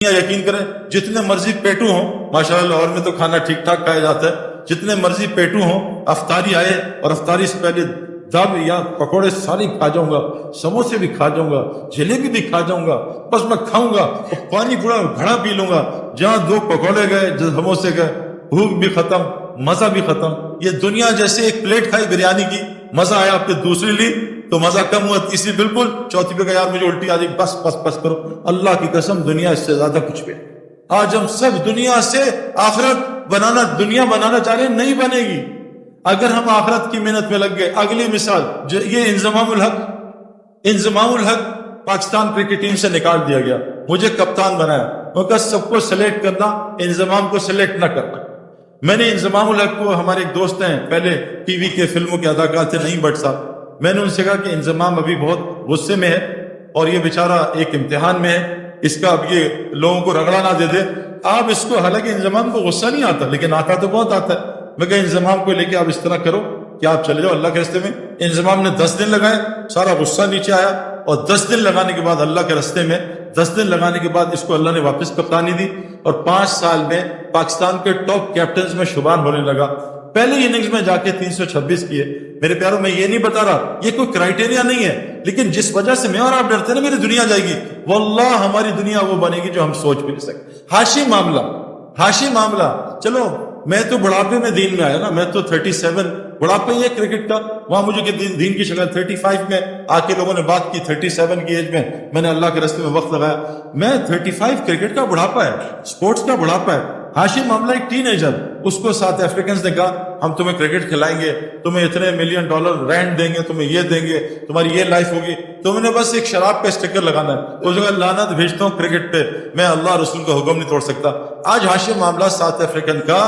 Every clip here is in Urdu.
یقین کریں جتنے مرضی پیٹو ہوں، ماشاءاللہ لاہور میں تو کھانا ٹھیک ٹھاک کھایا جاتا ہے، جتنے مرضی پیٹو ہوں، افطاری آئے اور افطاری سے پہلے دب یا پکوڑے ساری کھا جاؤں گا، سموسے بھی کھا جاؤں گا، جلیبی بھی کھا جاؤں گا، بس میں کھاؤں گا اور پانی پورا گھڑا پی لوں گا، جہاں دو پکوڑے گئے سموسے گئے، بھوک بھی ختم، مزہ بھی ختم۔ یہ دنیا جیسے ایک پلیٹ کھائی بریانی کی، مزہ آیا، آپ نے دوسری لی تو مزہ کم ہوا، تیسری بالکل، چوتھی پہ کہ یار مجھے الٹی آ جائے، بس بس بس کرو۔ اللہ کی قسم دنیا اس سے زیادہ کچھ بھی نہیں۔ آج ہم سب دنیا سے آخرت بنانا، دنیا بنانا چاہ رہے ہیں، نہیں بنے گی اگر ہم آخرت کی محنت میں لگ گئے۔ اگلی مثال یہ انضمام الحق پاکستان کرکٹ ٹیم سے نکال دیا گیا، مجھے کپتان بنایا، وہ کہا سب کو سلیکٹ کرنا، انضمام کو سلیکٹ نہ کرنا۔ میں نے انضمام الحق کو، ہمارے ایک دوست ہیں پہلے ٹی وی کے فلموں کے اداکار تھے، نعیم بٹ صاحب، میں نے ان سے کہا کہ انضمام ابھی بہت غصے میں ہے اور یہ بیچارہ ایک امتحان میں ہے، اس کا اب یہ لوگوں کو رگڑا نہ دے دے، آپ اس کو، حالانکہ انضمام کو غصہ نہیں آتا لیکن آتا تو بہت آتا ہے، میں کہا انضمام کو لے کے آپ اس طرح کرو کہ آپ چلے جاؤ اللہ کے راستے میں۔ انضمام نے 10 دن لگائے، سارا غصہ نیچے آیا، اور 10 دن لگانے کے بعد اللہ کے راستے میں، 10 دن لگانے کے بعد اس کو اللہ نے واپس کپتانی دی، اور 5 سال میں پاکستان کے ٹاپ کیپٹنز میں شمار ہونے لگا۔ پہلے اننگز میں جا کے 326 کیے۔ میرے پیاروں، میں یہ نہیں بتا رہا، یہ کوئی کرائٹیریا نہیں ہے، لیکن جس وجہ سے میں اور آپ ڈرتے ہیں نا میری دنیا جائے گی، واللہ ہماری دنیا وہ بنے گی جو ہم سوچ بھی نہیں سکتے۔ ہاشی معاملہ، چلو میں تو بڑھاپے میں دین میں آیا نا، میں تو 37 بڑھاپے ہی ہے کرکٹ کا، وہاں مجھے دین کی شکل 35 میں آ کے لوگوں نے بات کی، 37 کی ایج میں نے اللہ کے راستے میں وقت لگایا، میں 35 کرکٹ کا بڑھاپا ہے، سپورٹس کا بڑھاپا ہے۔ ہاشم معاملہ ایک ٹین ایجر، اس کو ساتھ افریکنز نے کہا ہم تمہیں کرکٹ کھلائیں گے، تمہیں اتنے $1 ملین رینٹ دیں گے، تمہیں یہ دیں گے، تمہاری یہ لائف ہوگی، تم نے بس ایک شراب پہ اسٹکر لگانا ہے۔ اس جگہ لعنت بھیجتا ہوں کرکٹ پہ، میں اللہ رسول کا حکم نہیں توڑ سکتا۔ آج ہاشم معاملہ ساتھ افریکن کا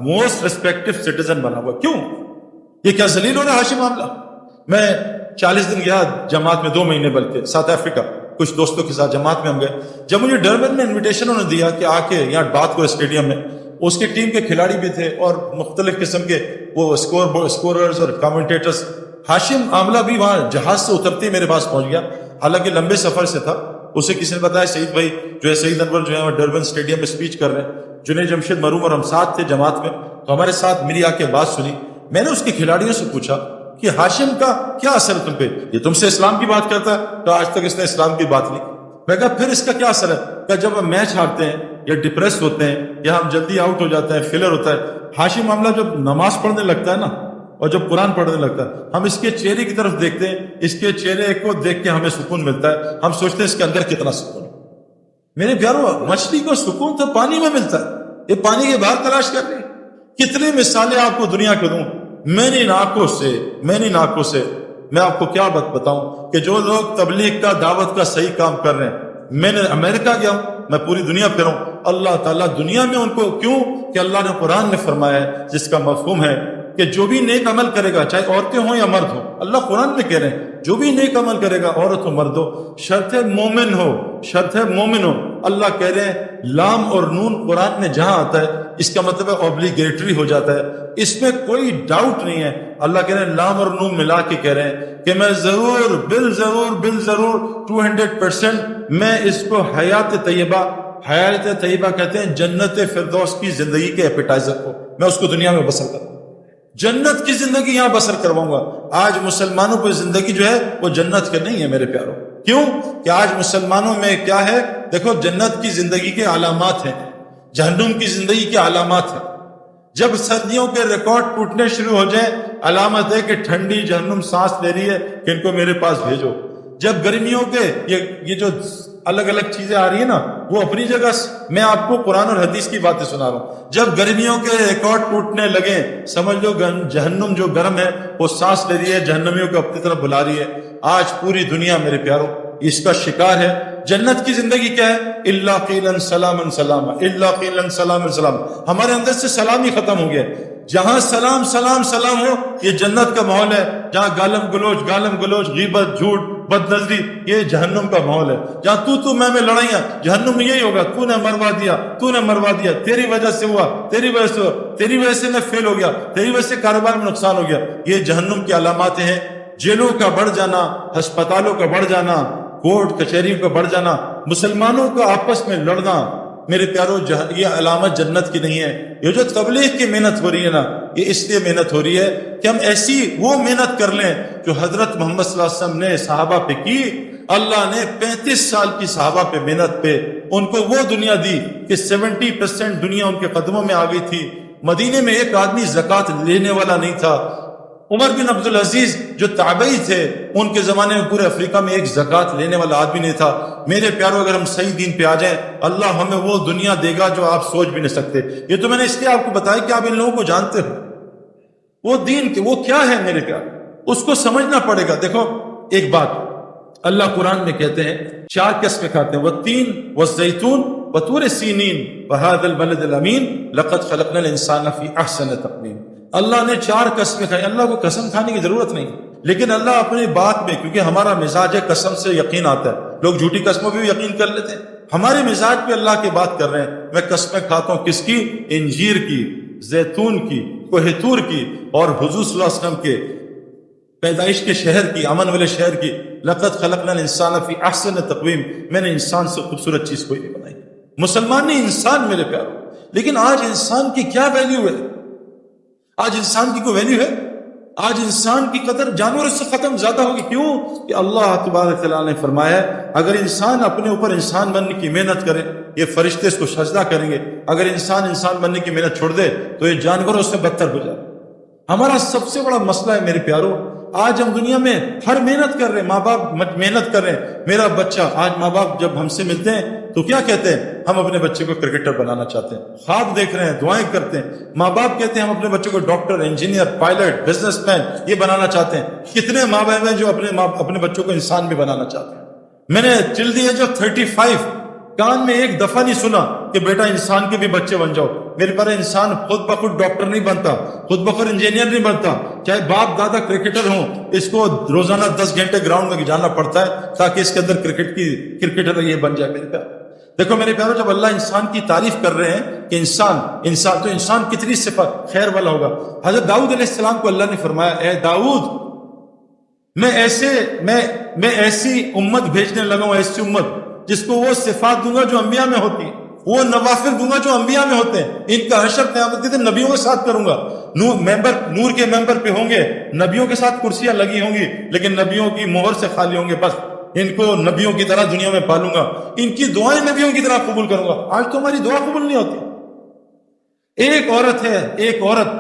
موسٹ ریسپیکٹو سٹیزن بنا ہوا، کیوں؟ یہ کیا ذلیل ہو رہا ہے ہاشم معاملہ؟ میں 40 دن گیا جماعت میں، 2 مہینے بلکہ، ساؤتھ افریقہ، کچھ دوستوں کے ساتھ جماعت میں ہم گئے۔ جب مجھے ڈربن میں انویٹیشن انہوں نے دیا کہ آ کے یہاں بات کرو اسٹیڈیم میں، اس کی ٹیم کے کھلاڑی بھی تھے اور مختلف قسم کے وہ اسکوررز اور کامنٹیٹرز، ہاشم معاملہ بھی وہاں جہاز سے اترتے ہی میرے پاس پہنچ گیا، حالانکہ لمبے سفر سے تھا۔ اسے کسی نے بتایا سعید بھائی جو ہے، سعید انور جو ہے وہ ڈربن اسٹیڈیم میں اسپیچ کر رہے ہیں، جنید جمشید مروم اور ہم ساتھ تھے جماعت میں، تو ہمارے ساتھ میری آ کے بات سنی۔ میں نے اس کے کھلاڑیوں سے پوچھا کہ ہاشم کا کیا اثر ہے تم پہ؟ یہ تم سے اسلام کی بات کرتا ہے، تو آج تک اس نے اسلام کی بات نہیں۔ میں کہا پھر اس کا کیا اثر ہے؟ کہ جب ہم میچ ہارتے ہیں یا ڈپریس ہوتے ہیں یا ہم جلدی آؤٹ ہو جاتے ہیں، فیلر ہوتا ہے، ہاشم معاملہ جب نماز پڑھنے لگتا ہے نا اور جب قرآن پڑھنے لگتا ہے، ہم اس کے چہرے کی طرف دیکھتے ہیں، اس کے چہرے کو دیکھ کے ہمیں سکون ملتا ہے، ہم سوچتے ہیں اس کے اندر کتنا سکون ہے۔ میرے پیارو، مچھلی کو سکون تو پانی میں ملتا ہے، یہ پانی کے باہر تلاش کر رہی ہے۔ کتنی مثالیں آپ کو دنیا کو دوں، میں نے آنکھوں سے میں آپ کو کیا بتاؤں کہ جو لوگ تبلیغ کا، دعوت کا صحیح کام کر رہے ہیں، میں نے امریکہ گیا ہوں، میں پوری دنیا پھروں، اللہ تعالیٰ دنیا میں ان کو، کیوں کہ اللہ نے قرآن میں فرمایا ہے جس کا مفہوم ہے کہ جو بھی نیک عمل کرے گا، چاہے عورتیں ہوں یا مرد ہوں، اللہ قرآن میں کہہ رہے ہیں جو بھی نیک عمل کرے گا، عورت ہو مرد ہو، شرط ہے مومن ہو۔ اللہ کہہ رہے ہیں لام اور نون قرآن میں جہاں آتا ہے اس کا مطلب ہے اوبلیگیٹری ہو جاتا ہے، اس میں کوئی ڈاؤٹ نہیں ہے۔ اللہ کہہ رہے ہیں لام اور نون ملا کے کہہ رہے ہیں کہ میں ضرور بالضرور 200% میں اس کو حیات طیبہ کہتے ہیں جنت فردوس کی زندگی کے ایپیٹائزر کو، میں اس کو دنیا میں بسر کروں، جنت کی زندگی یہاں بسر کرواؤں گا۔ آج مسلمانوں پر زندگی جو ہے وہ جنت کے نہیں ہے میرے پیاروں، کیوں کہ آج مسلمانوں میں کیا ہے؟ دیکھو، جنت کی زندگی کے علامات ہیں، جہنم کی زندگی کے علامات ہیں۔ جب سردیوں کے ریکارڈ ٹوٹنے شروع ہو جائیں، علامت ہے کہ ٹھنڈی جہنم سانس لے رہی ہے کہ ان کو میرے پاس بھیجو۔ جب گرمیوں کے یہ جو الگ الگ چیزیں آ رہی ہیں نا، وہ اپنی جگہ، میں آپ کو قرآن اور حدیث کی باتیں سنا رہا ہوں، جب گرمیوں کے ریکارڈ ٹوٹنے لگے، سمجھ لو جہنم جو گرم ہے وہ سانس لے رہی ہے، جہنمیوں کو اپنی طرف بلا رہی ہے۔ آج پوری دنیا میرے پیاروں اس کا شکار ہے۔ جنت کی زندگی کیا ہے؟ الا قیلا سلاما سلاما، الا قیلا سلاما سلاما، ہمارے اندر سے سلام ہی ختم ہو گیا۔ جہاں سلام ہو، یہ جنت کا ماحول ہے۔ جہاں گالم گلوچ، غیبت، جھوٹ، بد نظری، یہ جہنم کا ماحول ہے۔ جہاں تو میں لڑائیاں، جہنم میں یہی ہوگا، تو نے مروا دیا، تیری وجہ سے ہوا، تیری وجہ سے میں فیل ہو گیا، تیری وجہ سے کاروبار میں نقصان ہو گیا۔ یہ جہنم کی علامات ہیں۔ جیلوں کا بڑھ جانا، ہسپتالوں کا بڑھ جانا، کورٹ کچہریوں کا بڑھ جانا، مسلمانوں کا آپس میں لڑنا، میرے پیارو یہ علامت جنت کی نہیں ہے. یہ جو تبلیغ کی محنت ہو رہی ہے نا، یہ اس لیے محنت ہو رہی ہے کہ ہم ایسی وہ محنت کر لیں جو حضرت محمد صلی اللہ علیہ وسلم نے صحابہ پہ کی. اللہ نے 35 سال کی صحابہ پہ محنت پہ ان کو وہ دنیا دی کہ 70% دنیا ان کے قدموں میں آ گئی تھی. مدینے میں ایک آدمی زکوٰۃ لینے والا نہیں تھا. عمر بن عبدالعزیز جو تابعی تھے، ان کے زمانے میں پورے افریقہ میں ایک زکوٰۃ لینے والا آدمی نہیں تھا. میرے پیارو، اگر ہم صحیح دین پہ آ جائیں، اللہ ہمیں وہ دنیا دے گا جو آپ سوچ بھی نہیں سکتے. یہ تو میں نے اس لیے آپ کو بتایا کہ آپ ان لوگوں کو جانتے ہو. وہ دین کے وہ کیا ہے میرے پیارو، اس کو سمجھنا پڑے گا. دیکھو ایک بات اللہ قرآن میں کہتے ہیں، 4 قسمیں کھاتے ہیں: والتین والزیتون وطور سینین وہذا البلد الامین لقد خلقنا الانسان فی احسن تقویم. اللہ نے 4 قسمیں کھائی. اللہ کو قسم کھانے کی ضرورت نہیں، لیکن اللہ اپنی بات میں، کیونکہ ہمارا مزاج ہے قسم سے یقین آتا ہے. لوگ جھوٹی قسموں پہ بھی یقین کر لیتے ہیں. ہمارے مزاج پہ اللہ کی بات کر رہے ہیں. میں قسمیں کھاتا ہوں کس کی؟ انجیر کی، زیتون کی، کوہ طور کی، اور حضور صلی اللہ علیہ وسلم کے پیدائش کے شہر کی، امن والے شہر کی. لقد خلقنا الانسان فی احسن تقویم. میں نے انسان سے خوبصورت چیز کوئی نہیں بنائی. مسلمان نے انسان میرے پیارو. لیکن آج انسان کی کیا ویلیو ہے؟ آج انسان کی کوئی ویلیو ہے؟ آج انسان کی قدر جانوروں سے ختم زیادہ ہوگی. کیوں؟ کہ اللہ تبارک تعالیٰ نے فرمایا اگر انسان اپنے اوپر انسان بننے کی محنت کرے، یہ فرشتے اس کو سجدہ کریں گے. اگر انسان بننے کی محنت چھوڑ دے تو یہ جانوروں سے بدتر ہو جائے. ہمارا سب سے بڑا مسئلہ ہے میرے پیارو، آج ہم دنیا میں ہر محنت کر رہے ہیں، ماں باپ محنت کر رہے ہیں. میرا بچہ، آج ماں باپ جب ہم سے ملتے ہیں تو کیا کہتے ہیں؟ ہم اپنے بچے کو کرکٹر بنانا چاہتے ہیں. خواب دیکھ رہے ہیں، دعائیں کرتے ہیں. ماں باپ کہتے ہیں ہم اپنے بچوں کو doctor, engineer, pilot, business man یہ بنانا چاہتے ہیں. کتنے ماں باپ ہیں جو اپنے بچوں کو انسان بھی بنانا چاہتے ہیں. میں نے ٹل دی ایج آف 35 کان میں ایک دفعہ نہیں سنا کہ بیٹا انسان کے بھی بچے بن جاؤ. میرے پر انسان خود بخود ڈاکٹر نہیں بنتا، خود بخود انجینئر نہیں بنتا. چاہے باپ دادا کرکٹر ہوں، اس کو روزانہ 10 گھنٹے گراؤنڈ میں جانا پڑتا ہے تاکہ اس کے اندر کرکٹر یہ بن جائے. میرے پیار دیکھو میرے پیارو، جب اللہ انسان کی تعریف کر رہے ہیں کہ انسان کتنی صفت خیر والا ہوگا. حضرت داؤد علیہ السلام کو اللہ نے فرمایا، اے داؤد میں ایسی امت بھیجنے لگا ہوں، ایسی امت جس کو وہ صفات دوں گا جو انبیاء میں ہوتی ہیں، وہ نوافل دوں گا جو انبیاء میں ہوتے ہیں. ان کا حشر قیامت کے دن نبیوں کے ساتھ کروں گا. نور کے ممبر پہ ہوں گے، نبیوں کے ساتھ کرسیاں لگی ہوں گی، لیکن نبیوں کی مہر سے خالی ہوں گے. بس ان کو نبیوں کی طرح دنیا میں پالوں گا، ان کی دعائیں نبیوں کی طرح قبول کروں گا. آج تو ہماری دعا قبول نہیں ہوتی. ایک عورت ہے،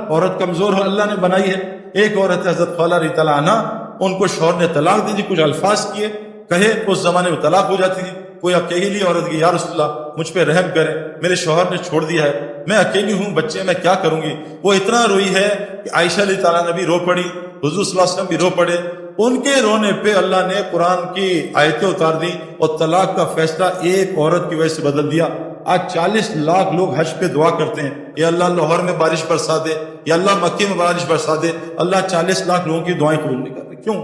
عورت کمزور ہے، اللہ نے بنائی ہے. ایک عورت ہے حضرت خولہ رضی اللہ عنہا، ان کو شوہر نے طلاق دی تھی. کچھ الفاظ کیے کہے، اس زمانے میں طلاق ہو جاتی تھی. کوئی اکیلی عورت کی، یا رسول اللہ مجھ پہ رحم کرے، میرے شوہر نے چھوڑ دیا ہے، میں اکیلی ہوں، بچے، میں کیا کروں گی. وہ اتنا روئی ہے کہ عائشہ علیہ تعالیٰ نے بھی رو پڑی، حضور صلی اللہ علیہ وسلم بھی رو پڑے. ان کے رونے پہ اللہ نے قرآن کی آیتیں اتار دی اور طلاق کا فیصلہ ایک عورت کی وجہ سے بدل دیا. آج 40 لاکھ لوگ حج پہ دعا کرتے ہیں، یا اللہ لاہور میں بارش برسا دے، یا اللہ مکے میں بارش برسا دے. اللہ 40 لاکھ لوگوں کی دعائیں قبول نہیں کر رہے. کیوں؟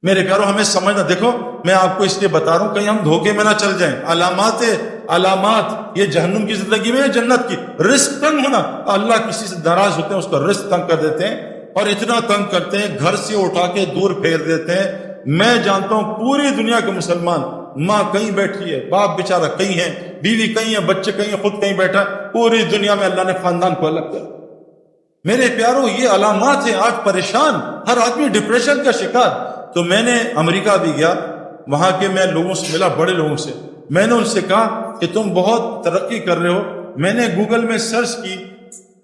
میرے پیارو ہمیں سمجھنا. دیکھو میں آپ کو اس لیے بتا رہا ہوں کہیں ہم دھوکے میں نہ چل جائیں. علامات یہ جہنم کی زندگی میں، جنت کی. رزق تنگ ہونا، اللہ کسی سے ناراض ہوتے ہیں، اس کا رزق تنگ کر دیتے ہیں، اور اتنا تنگ کرتے ہیں گھر سے اٹھا کے دور پھیر دیتے ہیں. میں جانتا ہوں پوری دنیا کے مسلمان، ماں کہیں بیٹھی ہے، باپ بیچارہ کہیں ہے، بیوی کہیں ہے، بچے کہیں ہیں، خود کہیں بیٹھا ہے. پوری دنیا میں اللہ نے خاندان کو الگ کر. میرے پیارو یہ علامات ہیں. آج پریشان، ہر آدمی ڈپریشن کا شکار. تو میں نے امریکہ بھی گیا، وہاں کے میں لوگوں سے ملا، بڑے لوگوں سے. میں نے ان سے کہا کہ تم بہت ترقی کر رہے ہو. میں نے گوگل میں سرچ کی،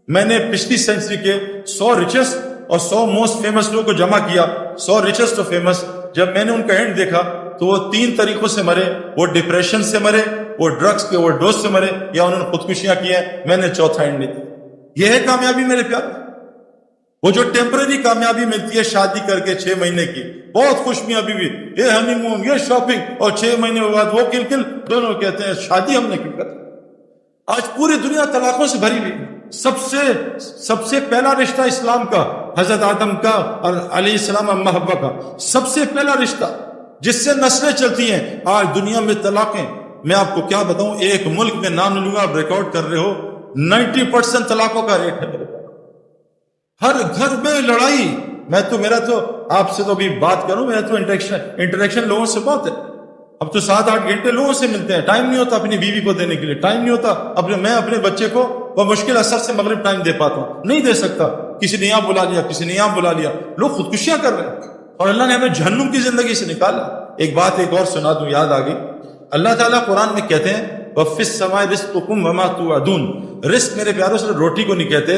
میں نے پچھلی سینچری کے 100 ریچسٹ اور 100 موسٹ فیمس لوگوں کو جمع کیا. 100 ریچسٹ اور فیمس. جب میں نے ان کا اینڈ دیکھا تو وہ 3 طریقوں سے مرے. وہ ڈپریشن سے مرے، وہ ڈرگز کے اوور ڈوز سے مرے، یا انہوں نے خودکشیاں کی ہیں. میں نے چوتھا اینڈ نہیں دیا. یہ ہے کامیابی میرے پیار. وہ جو ٹیمپرری کامیابی ملتی ہے شادی کر کے 6 مہینے کی، بہت خوش میاں بیوی، یہ ہنی مون، یہ شاپنگ، اور 6 مہینے کے بعد وہ کل دونوں کہتے ہیں شادی ہم نے کیوں کر. آج پوری دنیا طلاقوں سے بھری ہوئی. سب سے پہلا رشتہ اسلام کا حضرت آدم کا اور علیہ السلام اما حوا کا سب سے پہلا رشتہ جس سے نسلیں چلتی ہیں. آج دنیا میں طلاقیں، میں آپ کو کیا بتاؤں، ایک ملک میں نام لوں گا، آپ ریکارڈ کر رہے ہو، 90% طلاقوں کا ریٹ ہے. ہر گھر میں لڑائی. میرا تو آپ سے تو ابھی بات کروں، میرا تو انٹریکشن لوگوں سے بہت ہے. اب تو 7-8 گھنٹے لوگوں سے ملتے ہیں، ٹائم نہیں ہوتا اپنی بیوی کو دینے کے لیے، ٹائم نہیں ہوتا میں اپنے بچے کو بمشکل اثر سے مغرب ٹائم دے پاتا ہوں، نہیں دے سکتا، کسی نے یہاں بلا لیا، کسی نے یہاں بلا لیا، لوگ خودکشیاں کر رہے ہیں اور اللہ نے ہمیں جہنم کی زندگی سے نکالا۔ ایک بات ایک اور سنا دوں، یاد آ گئی، اللہ تعالیٰ قرآن میں کہتے ہیں وَفِي السَّمَاءِ رِزْقُكُمْ وَمَا تُوعَدُونَ، رزق میرے پیاروں صرف روٹی کو نہیں کہتے،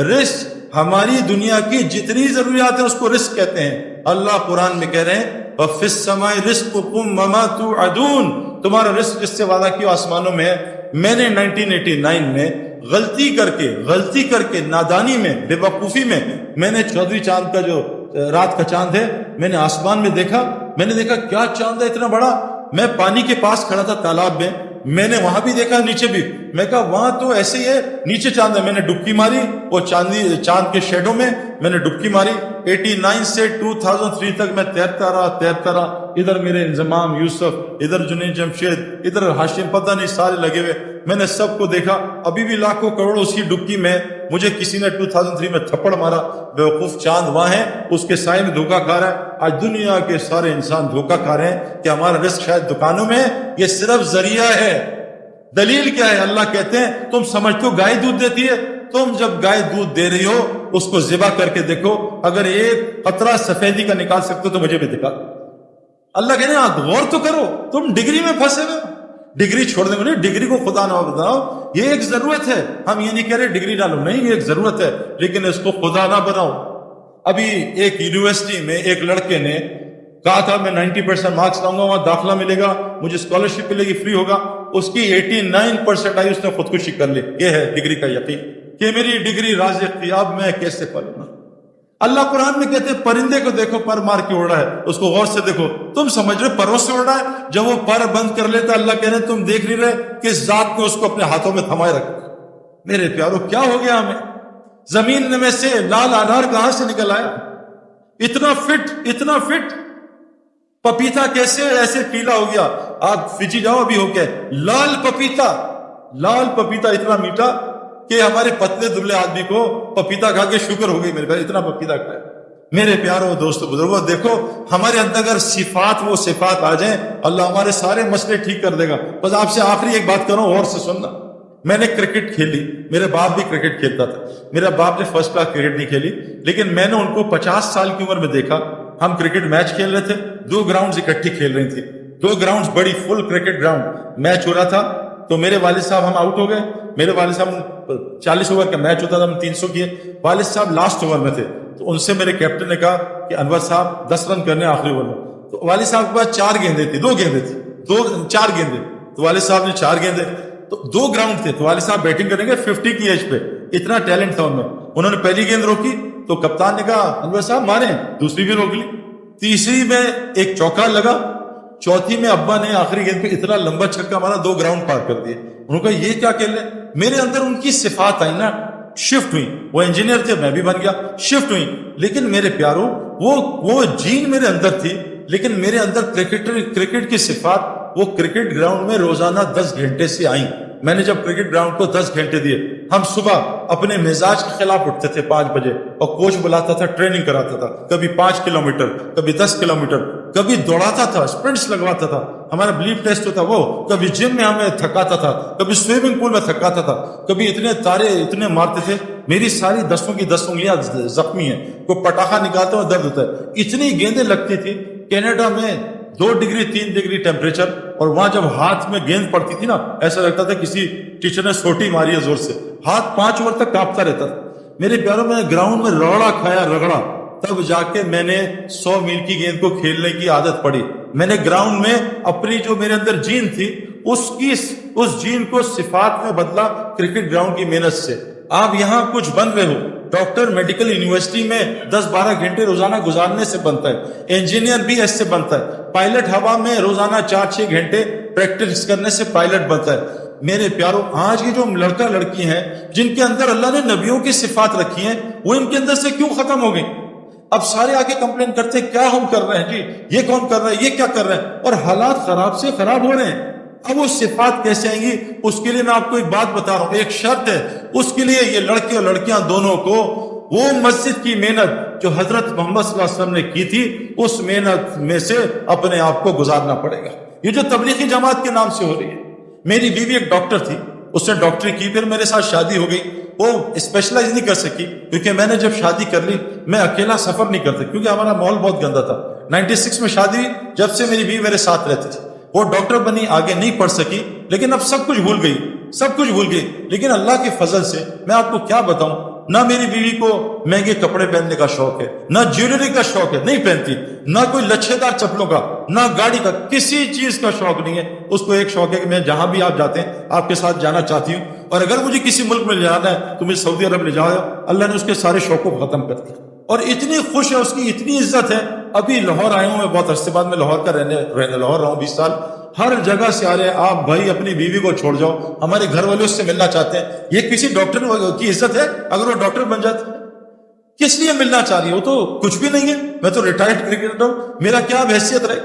رزق ہماری دنیا کی جتنی ضروریات ہیں اس کو رزق کہتے ہیں۔ اللہ قرآن میں کہہ رہے ہیں وَفِي السَّمَاءِ رِزْقُكُمْ وَمَا تُوعَدُونَ، تمہارا رزق جس سے وعدہ کیا آسمانوں میں ہے۔ میں نے 1989 میں غلطی کر کے نادانی میں، بے وقوفی میں نے چودھری چاند کا جو رات کا چاند ہے میں نے آسمان میں دیکھا، میں نے دیکھا کیا چاند ہے اتنا بڑا، میں پانی کے پاس کھڑا تھا تالاب میں نے وہاں بھی دیکھا نیچے بھی، میں کہا وہاں تو ایسے ہی ہے، نیچے چاند ہے، میں نے ڈبکی ماری وہ چاند کے شیڈو میں نے ڈبکی ماری۔ 89 سے 2003 تک میں تیرتا رہا، ادھر میرے انضمام یوسف، ادھر جنید جمشید، ادھر ہاشم، پتہ نہیں سارے لگے ہوئے، میں نے سب کو دیکھا، ابھی بھی لاکھوں کروڑوں اسی ڈبکی میں، مجھے کسی نے 2003 میں تھپڑ مارا، بیوقوف چاند وہاں ہے، اس کے سائے میں دھوکہ کھا رہا ہے۔ آج دنیا کے سارے انسان دھوکہ کھا رہے ہیں کہ ہمارا رزق شاید دکانوں میں ہے، یہ صرف ذریعہ ہے۔ دلیل کیا ہے؟ اللہ کہتے ہیں تم سمجھتے ہو گائے دودھ دیتی ہے، تم جب گائے دودھ دے رہی ہو اس کو ذبح کر کے دیکھو، اگر ایک قطرہ سفیدی کا نکال سکتے ہو تو مجھے بھی دکھا۔ اللہ کہتے ہیں غور تو کرو، تم ڈگری میں پھنسے ہوئے، ڈگری چھوڑ دیں گے، ڈگری کو خدا نہ بناؤ، یہ ایک ضرورت ہے، ہم یہ نہیں کہہ رہے ڈگری ڈالو، نہیں، یہ ایک ضرورت ہے، لیکن اس کو خدا نہ بناؤ۔ ابھی ایک یونیورسٹی میں ایک لڑکے نے کہا تھا میں 90% مارکس لاؤں گا، وہاں داخلہ ملے گا، مجھے اسکالرشپ ملے گی، فری ہوگا، اس کی 89% آئی، اس نے خودکشی کر لی۔ یہ ہے ڈگری کا یقین کہ میری ڈگری رازق تھی، اب میں کیسے پڑھوں گا۔ اللہ قرآن میں کہتے ہیں پرندے کو دیکھو پر مار کے اڑ رہا ہے، اس کو غور سے دیکھو، تم سمجھ رہے پروں سے اڑ رہا ہے، جب وہ پر بند کر لیتا اللہ کہہ رہے ہیں تم دیکھ نہیں رہے کہ ذات نے اس کو اپنے ہاتھوں میں تھمائے رکھا۔ میرے پیارو کیا ہو گیا ہمیں؟ زمین میں سے لال انار کہاں سے نکل آیا؟ اتنا فٹ پپیتا کیسے ایسے پیلا ہو گیا؟ آپ فجی جاؤ ابھی ہو کے، لال پپیتا اتنا میٹھا کہ ہمارے پتلے دبلے آدمی کو پپیتا کھا کے شکر ہو گئی، میرے پیار اتنا پپیتا کھایا۔ میرے پیاروں دوستو بزرگوں، دیکھو ہمارے اندر اگر وہ صفات آ جائیں، اللہ ہمارے سارے مسئلے ٹھیک کر دے گا۔ بس آپ سے آخری ایک بات کروں، اور سے سننا، میں نے کرکٹ کھیلی، میرے باپ بھی کرکٹ کھیلتا تھا، میرے باپ نے فرسٹ کلاس کرکٹ نہیں کھیلی، لیکن میں نے ان کو 50 سال کی عمر میں دیکھا، ہم کرکٹ میچ کھیل رہے تھے، 2 گراؤنڈز اکٹھی کھیل رہی تھی، 2 گراؤنڈز بڑی فل کرکٹ گراؤنڈ، میچ ہو رہا تھا، تو میرے والد صاحب ہم آؤٹ ہو گئے، میرے والد صاحب 40 اوور کا میچ ہوتا تھا، ہم 300 کیے، والد صاحب لاسٹ اوور میں تھے، تو ان سے میرے کیپٹن نے کہا کہ انور صاحب 10 رن کرنے آخری اوور میں، تو والد صاحب کے پاس 4 گیندیں تھی، 4 گیندیں، تو والد صاحب نے 4 گیندیں، تو 2 گراؤنڈ تھے، تو والد صاحب بیٹنگ کریں گے 50 کی ایج پہ، اتنا ٹیلنٹ تھا ان میں، انہوں نے پہلی گیند روکی تو کپتان نے کہا انور صاحب ماریں، دوسری بھی روک لی، تیسری میں ایک چوکا لگا، چوتھی میں ابا نے آخری گیند پہ اتنا لمبا چھکا مارا 2 گراؤنڈ پار کر دیے۔ انہوں نے کہا یہ کیا کھیل رہے؟ میرے اندر ان کی صفات آئی نا، شفٹ ہوئی، وہ انجینئر تھے میں بھی بن گیا، شفٹ ہوئی، لیکن میرے پیاروں وہ جین میرے اندر تھی، لیکن میرے اندر کرکٹ کی صفات وہ کرکٹ گراؤنڈ میں روزانہ 10 گھنٹے سے آئیں۔ میں نے جب کرکٹ گراؤنڈ کو 10 گھنٹے دیے، ہم صبح اپنے مزاج کے خلاف اٹھتے تھے 5 بجے، اور کوچ بلاتا تھا، ٹریننگ کراتا تھا، کبھی 5 کلومیٹر، کبھی 10 کلومیٹر، کبھی دوڑاتا تھا، اسپرنٹس لگواتا تھا، ہمارا بلیف ٹیسٹ ہوتا وہ، کبھی جم میں ہمیں تھکاتا تھا، کبھی سوئمنگ پول میں تھکاتا تھا، کبھی اتنے تارے اتنے مارتے تھے، میری ساری 10 کی 10 انگلیاں زخمی ہیں، کوئی پٹاخہ نکالتا ہوں درد ہوتا ہے، اتنی گیندیں لگتی تھی۔ کینیڈا میں 2 ڈگری 3 ڈگری ٹیمپریچر، اور وہاں جب ہاتھ میں گیند پڑتی تھی نا، ایسا لگتا تھا کسی ٹیچر نے سوٹی ماری ہے زور سے، ہاتھ 5 اوور تک کانپتا رہتا تھا۔ میرے پیاروں، میں نے گراؤنڈ میں رگڑا، تب جا کے میں نے 100 میل کی گیند کو کھیلنے کی عادت پڑی۔ میں نے گراؤنڈ میں اپنی جو میرے اندر جین تھی اس جین کو صفات میں بدلا کرکٹ گراؤنڈ کی محنت سے۔ آپ یہاں کچھ بن رہے ہو، ڈاکٹر میڈیکل یونیورسٹی میں 10-12 گھنٹے روزانہ گزارنے سے بنتا ہے، انجینئر بھی ایسے بنتا ہے، پائلٹ ہوا میں روزانہ 4-6 گھنٹے پریکٹس کرنے سے پائلٹ بنتا ہے۔ میرے پیاروں، آج کی جو لڑکا لڑکی ہیں جن کے اندر اللہ نے نبیوں کی صفات رکھی ہیں، وہ ان کے اندر سے کیوں ختم ہو گئی؟ اب سارے آگے کمپلین کرتے ہیں کیا ہم کر رہے ہیں جی، یہ کون کر رہا ہے، یہ کیا کر رہے ہیں، اور حالات خراب سے خراب ہو رہے ہیں۔ اب وہ صفات کیسے آئیں گی؟ اس کے لیے میں آپ کو ایک بات بتا رہا ہوں، ایک شرط ہے، اس کے لیے یہ لڑکے اور لڑکیاں دونوں کو وہ مسجد کی محنت جو حضرت محمد صلی اللہ علیہ وسلم نے کی تھی، اس محنت میں سے اپنے آپ کو گزارنا پڑے گا۔ یہ جو تبلیغی جماعت کے نام سے ہو رہی ہے. میری بیوی ایک ڈاکٹر تھی, اس نے ڈاکٹری کی, پھر میرے ساتھ شادی ہو گئی. وہ اسپیشلائز نہیں کر سکی کیونکہ میں نے جب شادی کر لی میں اکیلا سفر نہیں کرتا کیونکہ ہمارا ماحول بہت گندا تھا. 96 میں شادی ہوئی, جب سے میری بیوی میرے ساتھ رہتی تھی. وہ ڈاکٹر بنی, آگے نہیں پڑھ سکی, لیکن اب سب کچھ بھول گئی, سب کچھ بھول گئی. لیکن اللہ کے فضل سے میں آپ کو کیا بتاؤں, نہ میری بیوی کو مہنگے کپڑے پہننے کا شوق ہے, نہ جیولری کا شوق ہے, نہیں پہنتی, نہ کوئی لچھے دار چپلوں کا, نہ گاڑی کا, کسی چیز کا شوق نہیں ہے. اس کو ایک شوق ہے کہ میں جہاں بھی آپ جاتے ہیں آپ کے ساتھ جانا چاہتی ہوں, اور اگر مجھے کسی ملک میں لے جانا ہے تو مجھے سعودی عرب لے جاؤ. اللہ نے اس کے سارے شوق کو ختم کر دیا, اور اتنی خوش ہے, اس کی اتنی عزت ہے. ابھی لاہور آیا ہوں میں, بہت عرصے بعد میں لاہور کا رہنے لاہور رہا ہوں 20 سال. ہر جگہ سے آ رہے ہیں, آپ بھائی اپنی بیوی کو چھوڑ جاؤ, ہمارے گھر والے اس سے ملنا چاہتے ہیں. یہ کسی ڈاکٹر کی عزت ہے اگر وہ ڈاکٹر بن جاتا ہے؟ کس لیے ملنا چاہ رہی ہے؟ وہ تو کچھ بھی نہیں ہے, میں تو ریٹائرڈ کرکٹر ہوں, میرا کیا حیثیت رہے.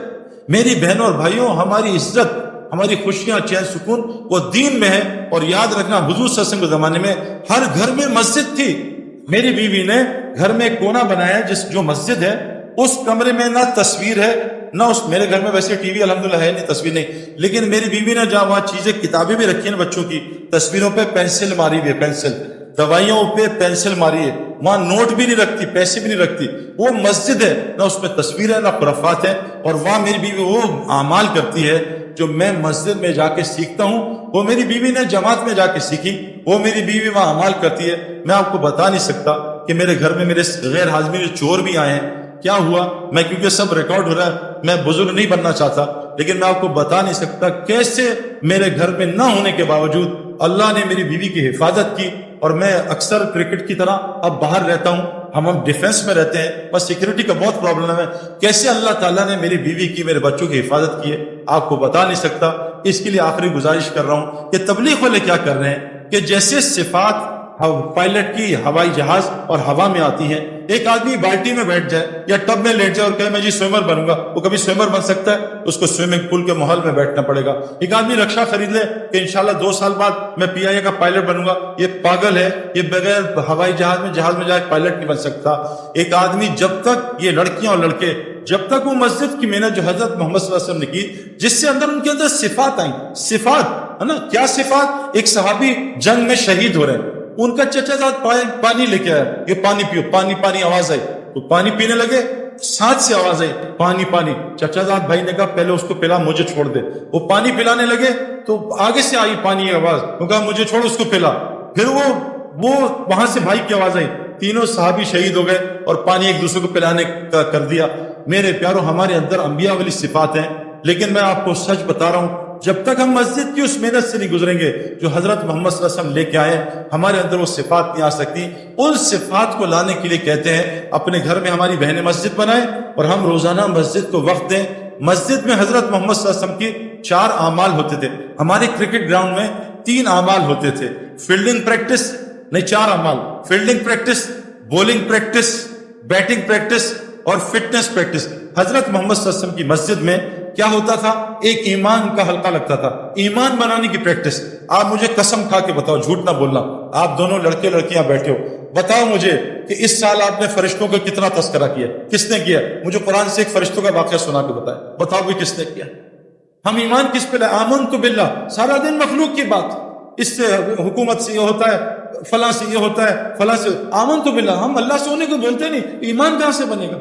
میری بہنوں اور بھائیوں, ہماری عزت, ہماری خوشیاں, چین, سکون وہ دین میں ہے. اور یاد رکھنا, حضور صلی اللہ علیہ وسلم کے زمانے میں ہر گھر میں مسجد تھی. میری بیوی نے گھر میں ایک کونا بنایا ہے جو مسجد ہے, اس کمرے میں نہ تصویر ہے نہ اس, میرے گھر میں ویسے ٹی وی الحمدللہ ہے نہیں, تصویر نہیں, لیکن میری بیوی نے جہاں وہاں چیزیں, کتابیں بھی رکھی ہیں بچوں کی, تصویروں پہ پینسل ماری ہوئی ہے, پینسل, دوائیوں پہ پینسل ماری ہے, وہاں نوٹ بھی نہیں رکھتی, پیسے بھی نہیں رکھتی. وہ مسجد ہے, نہ اس میں تصویر ہے نہ خرافات ہے. اور وہاں میری بیوی وہ اعمال کرتی ہے جو میں مسجد میں جا کے سیکھتا ہوں, وہ میری بیوی نے جماعت میں جا کے سیکھی. وہ میری بیوی وہاں اعمال کرتی ہے. میں آپ کو بتا نہیں سکتا کہ میرے گھر میں میرے غیر حاضرین چور بھی آئے ہیں, کیا ہوا, میں کیونکہ سب ریکارڈ ہو رہا ہے, میں بزرگ نہیں بننا چاہتا, لیکن میں آپ کو بتا نہیں سکتا کیسے میرے گھر میں نہ ہونے کے باوجود اللہ نے میری بیوی کی حفاظت کی. اور میں اکثر کرکٹ کی طرح اب باہر رہتا ہوں, ہم ڈیفنس میں رہتے ہیں, بس سیکورٹی کا بہت پرابلم ہے. کیسے اللہ تعالیٰ نے میری بیوی کی, میرے بچوں کی حفاظت کی ہے, آپ کو بتا نہیں سکتا. اس کے لیے آخری گزارش کر رہا ہوں کہ تبلیغ والے کیا کر رہے ہیں کہ جیسے صفات پائلٹ کی ہوائی جہاز اور ہوا میں آتی ہیں, ایک آدمی بالٹی میں بیٹھ جائے یا ٹب میں لیٹ جائے اور کہے میں جی سوئمر بنوں گا, وہ کبھی سوئمر بن سکتا ہے؟ اس کو سوئمنگ پول کے ماحول میں بیٹھنا پڑے گا. ایک آدمی رکشا خرید لے کہ انشاءاللہ 2 سال بعد میں PIA کا پائلٹ بنوں گا, یہ پاگل ہے, یہ بغیر ہوائی جہاز میں جا کے پائلٹ نہیں بن سکتا. ایک آدمی جب تک, یہ لڑکیاں اور لڑکے, جب تک وہ مسجد کی محنت جو حضرت محمد صلی اللہ علیہ وسلم نے کی, جس سے ان کے اندر صفات آئیں, صفات ہے نا, کیا صفات. ایک صحابی جنگ میں شہید ہو رہے ہیں, ان کا چچا زاد پانی لے کے آیا, یہ پانی پیو, پانی پانی, آواز آئی تو پانی پینے لگے, ساتھ سے آواز آئی پانی پانی. چچا زاد بھائی نے کہا پہلے اس کو پلا, مجھے چھوڑ دے. وہ پانی پلانے لگے تو آگے سے آئی پانی کی آواز, وہ کہا مجھے چھوڑ, اس کو پلا. پھر وہ وہاں سے بھائی کی آواز آئی, تینوں صحابی شہید ہو گئے اور پانی ایک دوسرے کو پلانے کا کر دیا. میرے پیاروں, ہمارے اندر انبیاء والی صفات ہیں, لیکن میں آپ کو سچ بتا رہا ہوں, جب تک ہم مسجد کی اس محنت سے نہیں گزریں گے جو حضرت محمد صلی اللہ علیہ وسلم لے کے آئے, ہمارے اندر وہ صفات نہیں آ سکتی. ان صفات کو لانے کے لیے کہتے ہیں اپنے گھر میں ہماری بہنیں مسجد بنائیں اور ہم روزانہ مسجد کو وقت دیں. مسجد میں حضرت محمد صلی اللہ علیہ وسلم کی 4 اعمال ہوتے تھے. ہمارے کرکٹ گراؤنڈ میں 3 اعمال ہوتے تھے, فیلڈنگ پریکٹس نہیں, 4 اعمال, fielding practice, bowling practice, batting practice اور فٹنس پریکٹس. حضرت محمد صلی اللہ علیہ وسلم کی مسجد میں کیا ہوتا تھا, ایک ایمان کا حلقہ لگتا تھا, ایمان بنانے کی پریکٹس. آپ مجھے قسم کھا کے بتاؤ, جھوٹ نہ بولنا, آپ دونوں لڑکے لڑکیاں بیٹھے ہو, بتاؤ مجھے کہ اس سال آپ نے فرشتوں کا کتنا تذکرہ کیا, کس نے کیا؟ مجھے قرآن سے ایک فرشتوں کا واقعہ سنا کے بتاؤ بھی کس نے کیا. ہم ایمان کس پہ لائے؟ آمنت باللہ, سارا دن مخلوق کی بات, اس سے حکومت سے یہ ہوتا ہے, فلاں سے یہ ہوتا ہے, فلاں سے. آمنت باللہ, ہم اللہ سے ہونے کو بولتے نہیں, ایمان کہاں سے بنے گا؟